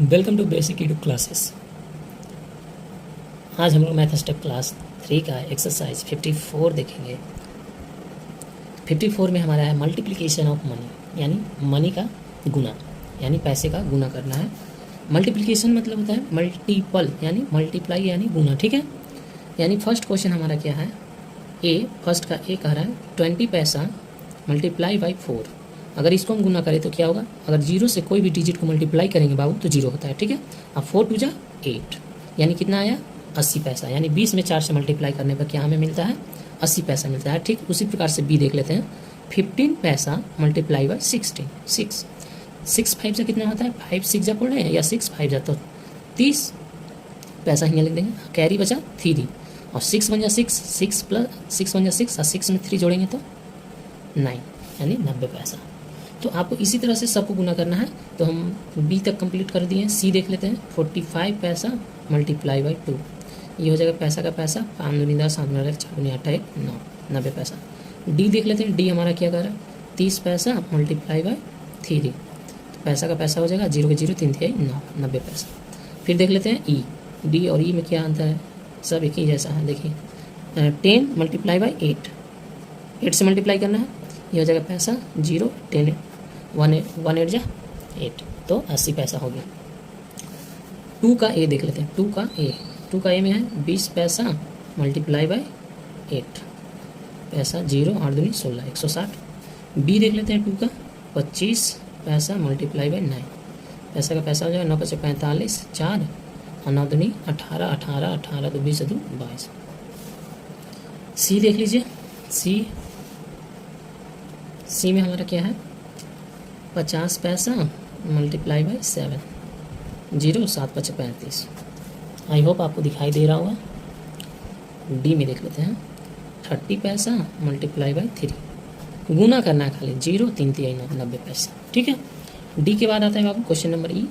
Welcome to Basic Edu Classes. आज हम लोग मैथ स्टेप क्लास 3 का एक्सरसाइज 54 देखेंगे। 54 में हमारा है मल्टीप्लिकेशन ऑफ मनी, यानी मनी का गुना, यानी पैसे का गुना करना है। मल्टीप्लिकेशन मतलब होता है मल्टीपल, यानी मल्टीप्लाई यानी गुना, ठीक है। यानी फर्स्ट क्वेश्चन हमारा क्या है, ए, फर्स्ट का ए कह रहा है 20 पैसा मल्टीप्लाई बाई 4। अगर इसको हम गुना करें तो क्या होगा, अगर जीरो से कोई भी डिजिट को मल्टीप्लाई करेंगे बाबू तो जीरो होता है, ठीक है। अब 4 टू जा 8, यानी कितना आया 80 पैसा, यानी 20 में 4 से मल्टीप्लाई करने पर क्या हमें मिलता है 80 पैसा मिलता है। ठीक उसी प्रकार से बी देख लेते हैं, 15 पैसा मल्टीप्लाई बाई 16, 6 5 से कितना होता है, 5 6 जा पढ़ रहे हैं या 6 5 जा तो 30 पैसा ही लिख देंगे, कैरी बचा 3 और 6 बन जा 6, 6 प्लस 6 बन जा 6 और 6 में 3 जोड़ेंगे तो 9, यानी 90 पैसा। तो आपको इसी तरह से सबको गुना करना है। तो हम बी तक कंप्लीट कर दिए हैं। सी देख लेते हैं, 45 पैसा मल्टीप्लाई बाई 2, ये हो जाएगा पैसा का पैसा, 5 दूनी 10, 7 में 4 दूनी 8 1 9, 90 पैसा। डी देख लेते हैं, डी हमारा क्या कर रहा है 30 पैसा मल्टीप्लाई बाई 3, तो पैसा का पैसा हो जाएगा 0 के 0 3 3 9, 90 पैसा। फिर देख लेते हैं ई, डी और ई में क्या अंतर है, सब एक ही जैसा है। देखिए 10 मल्टीप्लाई बाई 8 से मल्टीप्लाई करना है, ये हो जाएगा पैसा 0 10 1 8 जा 8, तो 80 पैसा हो गया। 2 का ए देख लेते हैं, 2 का ए में है 20 पैसा मल्टीप्लाई बाई 8, पैसा 0 8 दूनी 16 160। बी देख लेते हैं 2 का 25 पैसा मल्टीप्लाई बाई 9, पैसा का पैसा हो जाएगा 9 5 45 4 और 9 दूनी 18 18 18 2 20 2 22। सी देख लीजिए, सी में हमारा क्या है 50 पैसा मल्टीप्लाई बाई 7, 0 7 5 35। आई होप आपको दिखाई दे रहा होगा। डी में देख लेते हैं 30 पैसा मल्टीप्लाई बाई 3, गुना करना है खाली, 0 3 3 9 90 पैसा, ठीक है। डी के बाद आता है बाबू क्वेश्चन नंबर ई,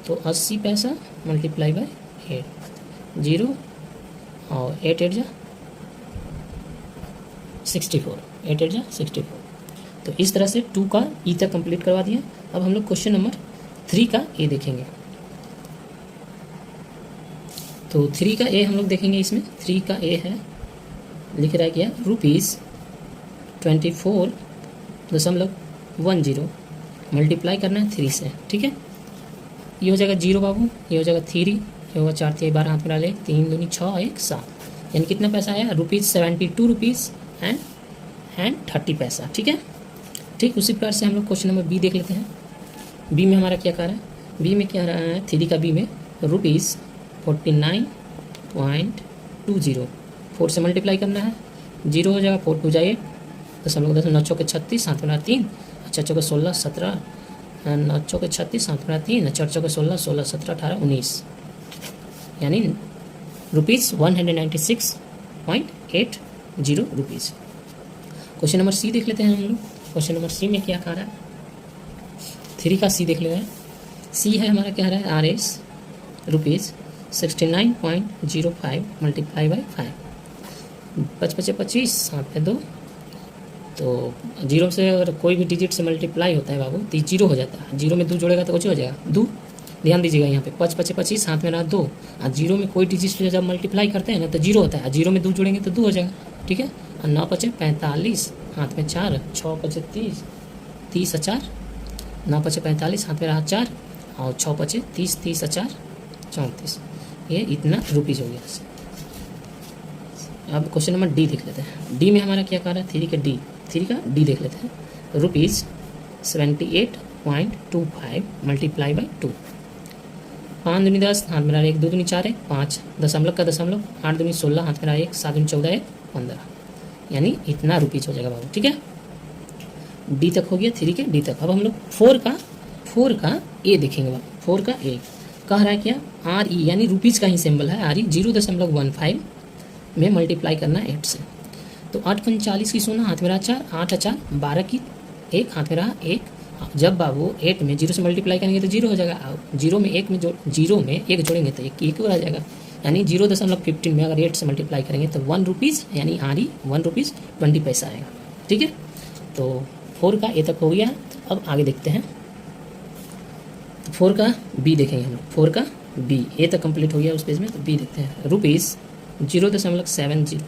तो 80 पैसा मल्टीप्लाई बाई 8, 0 और 8 8 जा 64, 8 8 जा 64। तो इस तरह से 2 का ई तक कंप्लीट करवा दिया। अब हम लोग क्वेश्चन नंबर 3 का ए देखेंगे। तो 3 का ए हम लोग देखेंगे। इसमें 3 का ए है, लिख रहा है क्या, ₹24.10 मल्टीप्लाई करना है 3 से, ठीक है। ये हो जाएगा 0 बाबू, ये हो जाएगा 3, ये होगा 4 3 12 हाथ में डाले 3 दूनी 6 1 7, यानी कितना पैसा आया ₹72 एंड 30 पैसा, ठीक है। ठीक उसी प्रकार से हम लोग क्वेश्चन नंबर बी देख लेते हैं। बी में हमारा क्या कर रहा है, बी में क्या रहा है 3 का बी में ₹49.20, 4 से मल्टीप्लाई करना है, 0 हो जाएगा 4 2 जाए 10 9 चौके 36 7 में 3, 4 चौके 16 17 9 चौके 36 7 में 3, 4 चौके 16 16 17 18 19, यानी ₹196.80। क्वेश्चन नंबर सी देख लेते हैं हम लोग। क्वेश्चन नंबर सी में क्या कह रहा है, 3 का सी देख ले रहे हैं। सी है हमारा क्या रहा है ₹69.05 मल्टीप्लाई बाई 5, 5 5 25 7 में 2, तो 0 से अगर कोई भी डिजिट से मल्टीप्लाई होता है बाबू तो 0 हो जाता है, 0 में 2 जोड़ेगा तो कुछ हो जाएगा 2। ध्यान दीजिएगा यहाँ पे 5 5 25 हाथ में रहा 2 और 0 में कोई डिजिट से जब मल्टीप्लाई करते हैं ना तो 0 होता है, 0 में 2 जोड़ेंगे तो 2 हो जाएगा, ठीक है। और 9 5 45 हाथ में 4, 6 5 30 30 4, 9 5 45 हाथ में रहा 4 और 6 5 30 30 4 34, ये इतना रुपीज़ हो गया। अब क्वेश्चन नंबर डी देख लेते हैं। डी में हमारा क्या कर रहा है 3 का डी देख लेते हैं, ₹78.25 मल्टीप्लाई बाई 2, 5 दूनी 10 हाथ में रहा 1 2 दूनी 4 1 5, दशमलव का दशमलव 8 दूनी 16 हाथ में रहा 1 7 दूनी 14 1 15, यानी इतना रुपीज़ हो जाएगा बाबू, ठीक है। डी तक हो गया 3 के डी तक। अब हम लोग 4 का ए देखेंगे बाबू। 4 का ए कह रहा है क्या, आर ई, यानी रुपीज़ का ही सिंबल है, आर ई 0.15 में मल्टीप्लाई करना है 8 से। तो 8 45 की सोना हाथ में रहा 4, 8 4 12 की 1 हाथ में रहा 1, जब बाबू 8 में 0 से मल्टीप्लाई करेंगे तो 0 हो जाएगा, 0 में 1 जोड़ेंगे तो 1 हो जाएगा, यानी 0.15 में अगर 8 से मल्टीप्लाई करेंगे तो 1 रुपीज़, यानी आर ई 1 रुपीज़ 20 पैसा आएगा, ठीक है। तो 4 का ए तक हो गया। अब आगे देखते हैं। तो 4 का बी देखेंगे हम लोग, 4 का बी, ए तक कंप्लीट हो गया उस पेज में, तो बी देखते हैं। रुपीज़ 0.70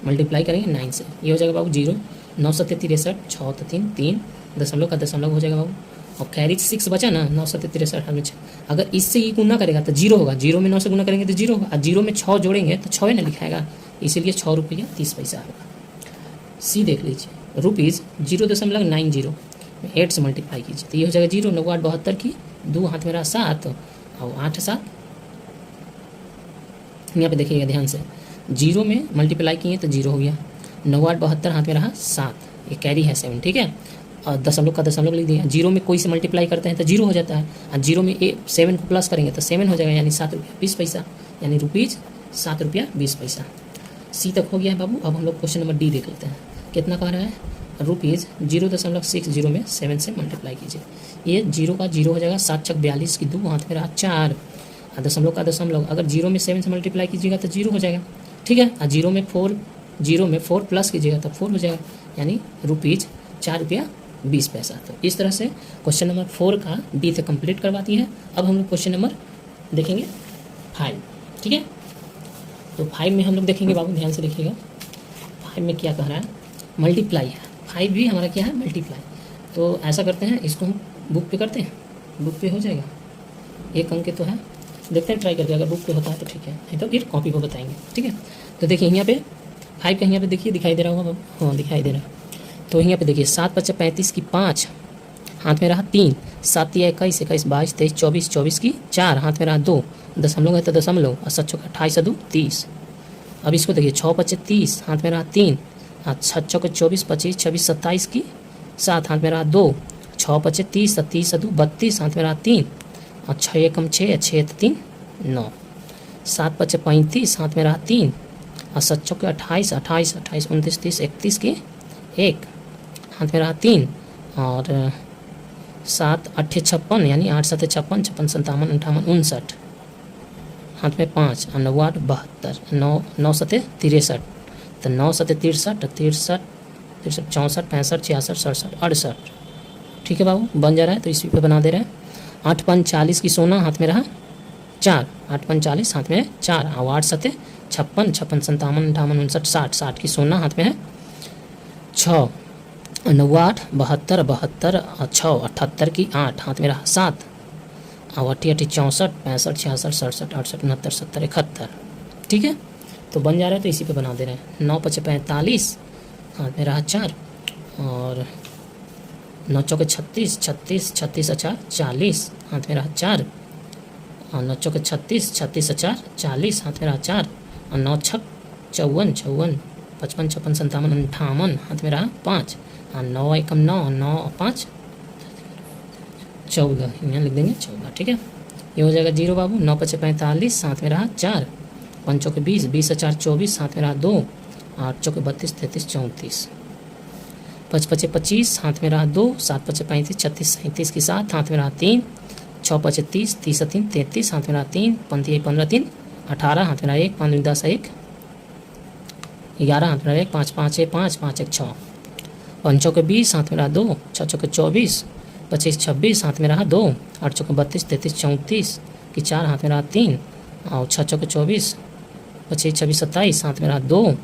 मल्टीप्लाई करेंगे 9 से, ये हो जाएगा बाबू 0, 9 सत्ते 63, 6 तो 3, 3 दशमलव का दशमलव हो जाएगा बाबू, और कैरी 6 बचा ना, 9 सत्ते 63 हमें 6, अगर इससे ये गुना करेगा तो 0 होगा, 0 में 9 से गुना करेंगे तो 0 होगा, और 0 में 6 जोड़ेंगे तो 6 ना लिखाएगा, इसीलिए 6 रुपया 30 पैसा होगा। सी देख लीजिए, रुपीज़ 0.90 8 से मल्टीप्लाई कीजिए तो ये हो जाएगा 0, 9 8 72 की, 2 हाथ मेरा 7 और 8 7, यहाँ पे देखिएगा ध्यान से, 0 में मल्टीप्लाई किए तो 0 हो गया, 9 8 72 हाथ में रहा 7, ये कैरी है 7, ठीक है, और दशमलव का दशमलव लिख दिया, 0 में कोई से मल्टीप्लाई करते हैं तो 0 हो जाता है, और 0 में 7 को प्लस करेंगे तो 7 हो जाएगा, यानी 7 रुपया 20 पैसा, यानी रुपीज़ 7 रुपया 20 पैसा। सी तक हो गया है बाबू। अब हम लोग क्वेश्चन नंबर डी देख लेते हैं, कितना कह रहा है, रुपीज़ 0.60 में 7 से मल्टीप्लाई कीजिए, ये 0 का 0 हो जाएगा, 7 छक 42 की, 2 हाथ में रहा 4, दशमलव का दशमलव, अगर 0 में 7 से मल्टीप्लाई कीजिएगा तो 0 हो जाएगा, ठीक है, और 0 में 4 प्लस कीजिएगा तो 4 हो जाएगा, यानी रुपीज़ 4 रुपया 20 पैसा। तो इस तरह से क्वेश्चन नंबर 4 का डी से कंप्लीट करवाती है। अब हम लोग क्वेश्चन नंबर देखेंगे 5, ठीक है, तो 5 में हम लोग देखेंगे बाबू, ध्यान से देखिएगा, 5 में क्या कह रहा है, मल्टीप्लाई है, 5 भी हमारा क्या है, मल्टीप्लाई। तो ऐसा करते हैं, इसको हम बुक पे करते हैं, बुक पे हो जाएगा, एक अंक तो है, देखते हैं ट्राई करके, अगर बुक पे होता है तो ठीक है, नहीं तो फिर कॉपी पर बताएंगे, ठीक है। तो देखिए यहाँ पे 5 का यहाँ पे देखिए दिखाई दे रहा होगा बाबू, हाँ दिखाई दे रहा है, तो यहाँ पे देखिए 7 5 35 की 5 हाथ में रहा 3, 7 या 21 22 23 24 24 की 4 हाथ में रहा 2, दशमलव है तो दशमलव, और 7 चौका 28 2 30। अब इसको देखिए 6 5 30 हाथ में रहा 3, 6 चौके 24 25 26 27 की 7 हाथ में रहा 2, 6 5 30 30 2 32 हाथ में रहा 3, और 6 एकम 6 6 3 9, 7 5 35 हाथ में रहा 3, और 7 चौके 28 28 28 29 30 31 की 1 हाथ में रहा 3, और 7 8 56 यानी 8 7 56 56 57 58 59 हाथ में 5, और 9 8 72, 9 7 63, तो 9 7 63 63 63 64 65 66 67 68, ठीक है बाबू, बन जा रहा है, तो इसी पे बना दे रहे हैं। 8 5 40 की सोना हाथ में रहा 4, 8 5 40 हाथ में 4, और 8 7 56 56 57 58 59 60 60 की सोना हाथ में है 6, 9 8 72 72 और 6 78 की 8 हाथ में रहा 7, और 8 8 64 65 66 67 68 69 70 71, ठीक है, तो बन जा रहा है, तो इसी पे बना दे रहे हैं। 9 5 45 हाथ में रहा 4, और 9 चौके 36 36 36 4 40 हाथ में रहा 4, और 9 चौके 36 36 4 40 हाथ में रहा 4, और 9 छक 54 54 55 56 57 58 हाथ में रहा 5, और 9 एकम 9 9 और 5 14, यहाँ लिख देंगे 14, ठीक है, ये हो जाएगा 0 बाबू। 9 5 45 हाथ में रहा 4, 5 चौके 20 20 4 24 हाथ में रहा 2, 8 चौके 32 33 34, 5 5 25 हाथ में रहा 2, 7 5 35 36 37 की 7 हाथ में रहा 3, 6 5 30 30 3 33 हाथ में रहा 3, 15 3 18 हाथ में रहा 1, 5 10 1 11 हाथ में रहा 1, 5 5 5 5 1 6, 5 चौके 20 हाथ में रहा 2, 6 चौके 24 25 26 हाथ में रहा 2, 8 चौके 32 33 34 की 4 हाथ में रहा 3, और 6 चौके 24 25 26 27 हाथ में रहा 2,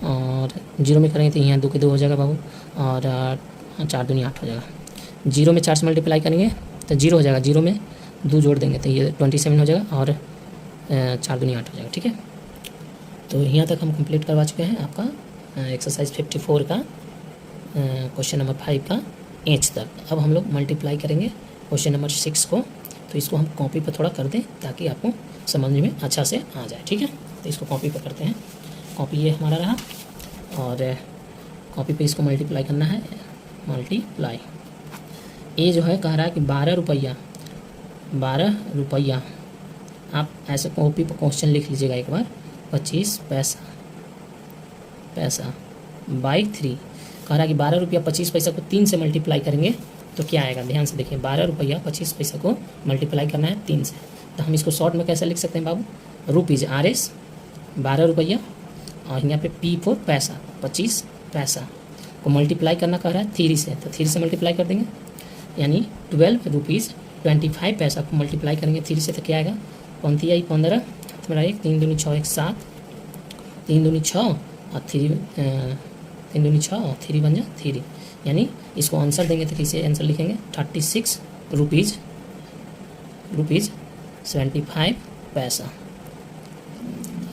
और 0 में करेंगे तो यहाँ 2 के 2 हो जाएगा बाबू, और 4 दूनी 8 हो जाएगा। 0 में 4 से मल्टीप्लाई करेंगे तो 0 हो जाएगा, 0 में 2 जोड़ देंगे तो ये 27 हो जाएगा, और 4 दूनी 8 हो जाएगा, ठीक है। तो यहाँ तक हम कंप्लीट करवा चुके हैं आपका एक्सरसाइज 54 का क्वेश्चन नंबर 5 का एच तक। अब हम लोग मल्टीप्लाई करेंगे क्वेश्चन नंबर 6 को, तो इसको हम कॉपी पर थोड़ा कर दें ताकि आपको समझ में अच्छा से आ जाए, ठीक है। तो इसको कॉपी पर करते हैं, कॉपी ये हमारा रहा, और कॉपी पे इसको मल्टीप्लाई करना है, मल्टीप्लाई। ये जो है कह रहा है कि 12 रुपया, आप ऐसे कॉपी पर क्वेश्चन लिख लीजिएगा एक बार, 25 पैसा बाई 3, कह रहा है कि 12 रुपया 25 पैसा को 3 से मल्टीप्लाई करेंगे तो क्या आएगा, ध्यान से देखिए, 12 रुपया 25 पैसा को मल्टीप्लाई करना है 3 से, तो हम इसको शॉर्ट में कैसे लिख सकते हैं बाबू, रुपीज़ RS 12 रुपया, और यहाँ पे P फॉर पैसा 25 पैसा को मल्टीप्लाई करना कह रहा है 3 से, तो 3 से मल्टीप्लाई कर देंगे, यानी 12 रुपीज़ 25 पैसा को मल्टीप्लाई करेंगे 3 से तो क्या आएगा, 15 आई 15, मेरा 1, 3 दूनी 6, 1 7, 3 दूनी 6 और 3 दूनी 6 और 3 बन जा 3, यानी इसको आंसर देंगे तो कैसे आंसर लिखेंगे 36 रुपीज़ 75 पैसा।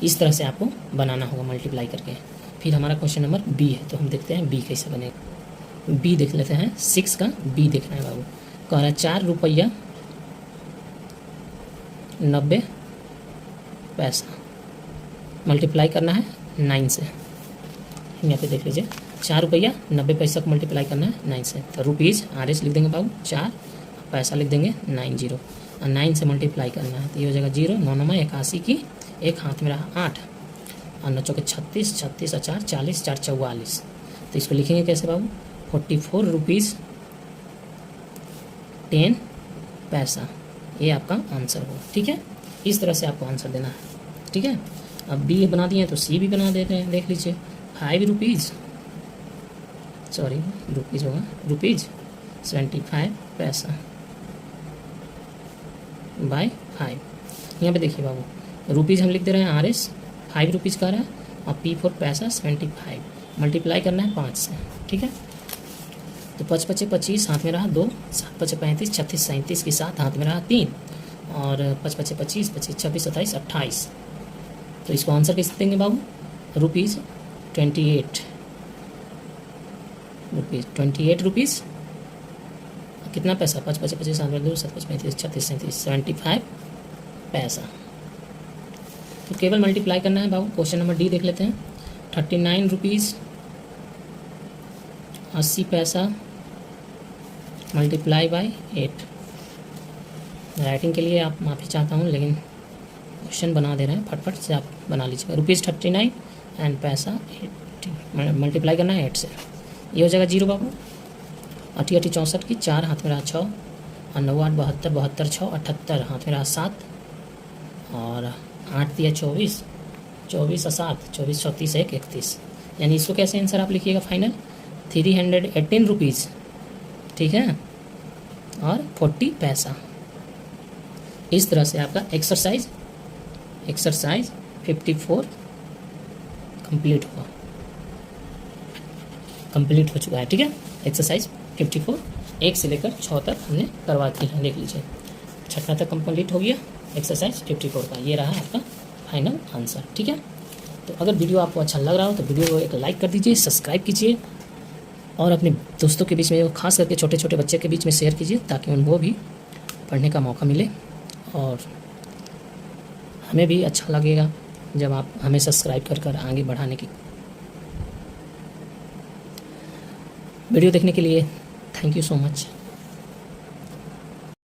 इस तरह से आपको बनाना होगा मल्टीप्लाई करके। फिर हमारा क्वेश्चन नंबर बी है, तो हम देखते हैं बी कैसे बनेगा। बी देख लेते हैं, 6 का बी देखना है बाबू। कह रहा है 4 रुपया 90 पैसा, मल्टीप्लाई करना है 9 से। यहाँ पे देख लीजिए 4 रुपया 90 पैसा को मल्टीप्लाई करना है 9 से, तो रुपीज़ RS लिख देंगे बाबू 4, पैसा लिख देंगे 90 और 9 से मल्टीप्लाई करना है, तो ये हो जाएगा 0, 9 9 81 की, एक हाथ में रहा 8 और 9 चौके 36, 36 और 4 40, 4 44, तो इसको लिखेंगे कैसे बाबू 44 रुपीज़ 10 पैसा। ये आपका आंसर होगा, ठीक है। इस तरह से आपको आंसर देना है, ठीक है। अब बी बना दिए तो सी भी बना देते हैं, देख लीजिए 5 रुपीज़, सॉरी रुपीज़ होगा, रुपीज़ 75 पैसा बाय 5। यहाँ पे देखिए बाबू रुपीज़ हम लिख दे रहे हैं RS, 5 रुपीज़ का रहा है और P फॉर पैसा 75, मल्टीप्लाई करना है 5 से, ठीक है। तो 5 5 25 हाथ में रहा 2, 7 5 35, 36 37 के साथ हाथ में रहा 3 और 5 5 25 25 26 27 28, तो इसको आंसर कैसे देंगे बाबू रुपीज़ 28 रुपीज़ कितना पैसा 5 5 25 7 2 7 5 35 36 37 75 पैसा। तो केवल मल्टीप्लाई करना है बाबू। क्वेश्चन नंबर डी देख लेते हैं, 39 रुपीज़ 80 पैसा मल्टीप्लाई बाय 8। राइटिंग के लिए आप माफ़ी चाहता हूँ, लेकिन क्वेश्चन बना दे रहे हैं, फटफट से आप बना लीजिएगा। रुपीज़ 39 एंड पैसा 80 मल्टीप्लाई करना है 8 से, ये हो जाएगा 0 बाबू। 8 8 64 की, 4 हाथ में रहा 6 और 9 8 72 72 6 78 हाथ में रहा 7 और 8 दिया 24 24 और 7 24 34 1 31, यानी इसको कैसे आंसर आप लिखिएगा फाइनल 318 रुपीज़, ठीक है, और 40 पैसा। इस तरह से आपका एक्सरसाइज 54 कंप्लीट हो चुका है, ठीक है। एक्सरसाइज 54 1 से लेकर 6 तक हमने करवा दी है, देख लीजिए 6वां तक कंप्लीट हो गया एक्सरसाइज 54 का। ये रहा आपका फाइनल आंसर, ठीक है। तो अगर वीडियो आपको अच्छा लग रहा हो तो वीडियो को एक लाइक कर दीजिए, सब्सक्राइब कीजिए और अपने दोस्तों के बीच में, खास करके छोटे छोटे बच्चे के बीच में शेयर कीजिए, ताकि उनको भी पढ़ने का मौका मिले और हमें भी अच्छा लगेगा जब आप हमें सब्सक्राइब कर आगे बढ़ाने की। वीडियो देखने के लिए थैंक यू सो मच।